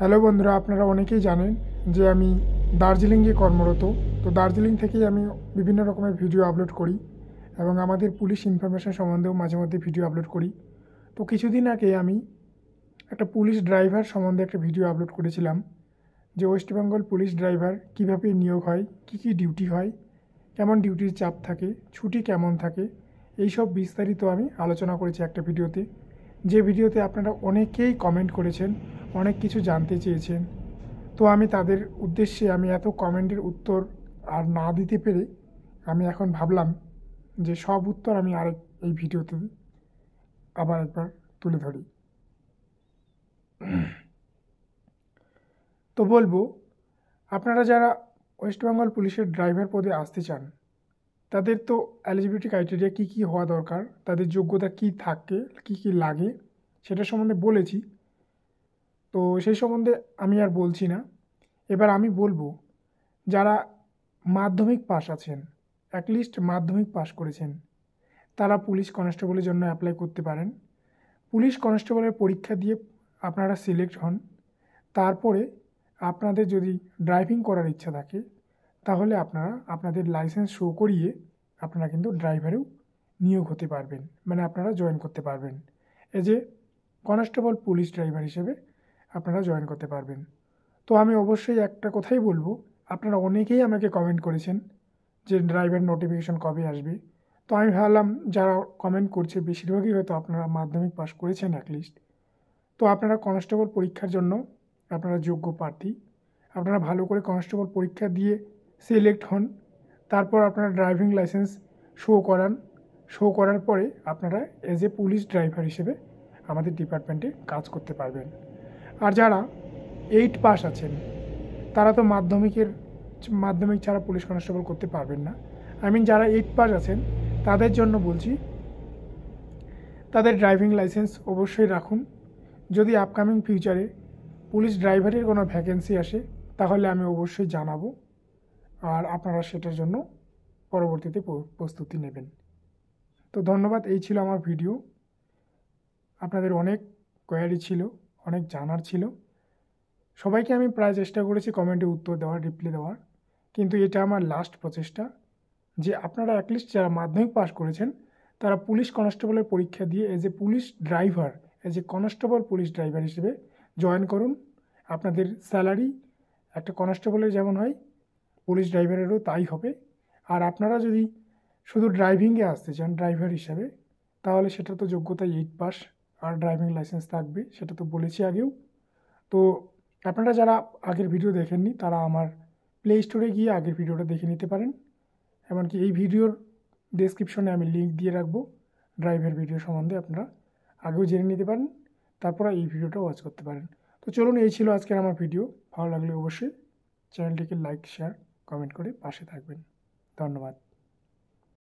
Hello বন্ধুরা, আপনারা অনেকেই জানেন যে আমি দার্জিলিংয়ে কর্মরত। তো দার্জিলিং থেকেই আমি বিভিন্ন রকমের ভিডিও আপলোড করি এবং আমাদের পুলিশ ইনফরমেশন সম্বন্ধেও মাঝে মধ্যে ভিডিও আপলোড করি। তো কিছুদিন আগে আমি একটা পুলিশ ড্রাইভার সম্বন্ধে একটা ভিডিও আপলোড করেছিলাম যে ওয়েস্ট বেঙ্গল পুলিশ ড্রাইভার কীভাবে নিয়োগ হয়, কী কী ডিউটি হয়, কেমন ডিউটির চাপ থাকে, ছুটি কেমন থাকে, এইসব বিস্তারিত আমি আলোচনা করেছি একটা ভিডিওতে। যে ভিডিওতে আপনারা অনেকেই কমেন্ট করেছেন, অনেক কিছু জানতে চেয়েছেন। তো আমি তাদের উদ্দেশ্যে আমি এত কমেন্টের উত্তর আর না দিতে পেরে আমি এখন ভাবলাম যে সব উত্তর আমি এই ভিডিওতে আবার একবার তুলে ধরি। তো বলবো, আপনারা যারা ওয়েস্ট বেঙ্গল পুলিশের ড্রাইভার পদে আসতে চান তাদের তো এলিজিবিলিটি ক্রাইটেরিয়া কী কী হওয়া দরকার, তাদের যোগ্যতা কী থাকে, কী কী লাগে সেটা সম্বন্ধে বলেছি। তো সেই সম্বন্ধে আমি আর বলছি না। এবার আমি বলবো, যারা মাধ্যমিক পাস আছেন, অ্যাটলিস্ট মাধ্যমিক পাস করেছেন, তারা পুলিশ কনস্টেবলের জন্য অ্যাপ্লাই করতে পারেন। পুলিশ কনস্টেবলের পরীক্ষা দিয়ে আপনারা সিলেক্ট হন। তারপরে আপনাদের যদি ড্রাইভিং করার ইচ্ছা থাকে তাহলে আপনারা আপনাদের লাইসেন্স শো করিয়ে আপনারা কিন্তু ড্রাইভারেও নিয়োগ হতে পারবেন, মানে আপনারা জয়েন করতে পারবেন। As a constable police driver হিসেবে আপনারা জয়েন করতে পারবেন। তো আমি অবশ্যই একটা কথাই বলবো, আপনারা অনেকেই আমাকে কমেন্ট করেছেন যে ড্রাইভার নোটিফিকেশন কবে আসবে। তো আমি ভাবলাম যারা কমেন্ট করছে বেশিরভাগই হয়তো আপনারা মাধ্যমিক পাস করেছেন অ্যাটলিস্ট। তো আপনারা কনস্টেবল পরীক্ষার জন্য আপনারা যোগ্য প্রার্থী। আপনারা ভালো করে কনস্টেবল পরীক্ষা দিয়ে সিলেক্ট হন। তারপর আপনারা ড্রাইভিং লাইসেন্স শো করার পরে আপনারা এজ এ পুলিশ ড্রাইভার হিসেবে আমাদের ডিপার্টমেন্টে কাজ করতে পারবেন। আর যারা 8 পাস আছেন তারা তো মাধ্যমিক ছাড়া পুলিশ কনস্টেবল করতে পারবেন না। যারা 8 পাস আছেন তাদের জন্য বলছি, তাদের ড্রাইভিং লাইসেন্স অবশ্যই রাখুন। যদি আপকামিং ফিউচারে পুলিশ ড্রাইভারের কোনো ভ্যাকেন্সি আসে তাহলে আমি অবশ্যই জানাবো, আর আপনারা সেটার জন্য পরবর্তীতে প্রস্তুতি নেবেন। তো ধন্যবাদ, এই ছিল আমার ভিডিও। আপনাদের অনেক কোয়ারি ছিল, অনেক জানার ছিল। সবাইকে আমি প্রায় চেষ্টা করেছি কমেন্টে উত্তর দেওয়ার, রিপ্লাই দেওয়ার, কিন্তু এটা আমার লাস্ট প্রচেষ্টা যে আপনারা অ্যাটলিস্ট যারা মাধ্যমিক পাস করেছেন তারা পুলিশ কনস্টেবলের পরীক্ষা দিয়ে as a police driver, as a constable police driver হিসেবে জয়েন করুন। আপনাদের স্যালারি একটা কনস্টেবলের যেমন হয় পুলিশ ড্রাইভারেরও তাই হবে। আর আপনারা যদি শুধু ড্রাইভিংয়ে আসতে চান ড্রাইভার হিসাবে, তাহলে সেটা তো যোগ্যতা 8 পাস আর ড্রাইভিং লাইসেন্স থাকবে, সেটা তো বলেছি আগেও। তো আপনারা যারা আগের ভিডিও দেখেননি তারা আমার প্লে স্টোরে গিয়ে আগের ভিডিওটা দেখে নিতে পারেন। এমনকি এই ভিডিওর ডেসক্রিপশনে আমি লিঙ্ক দিয়ে রাখবো ড্রাইভার ভিডিও সম্বন্ধে, আপনারা আগেও জেনে নিতে পারেন, তারপর এই ভিডিওটা ওয়াচ করতে পারেন। তো চলুন, এই ছিল আজকের আমার ভিডিও। ভালো লাগলে অবশ্যই চ্যানেলটিকে লাইক, শেয়ার, কমেন্ট করে পাশে থাকবেন। ধন্যবাদ।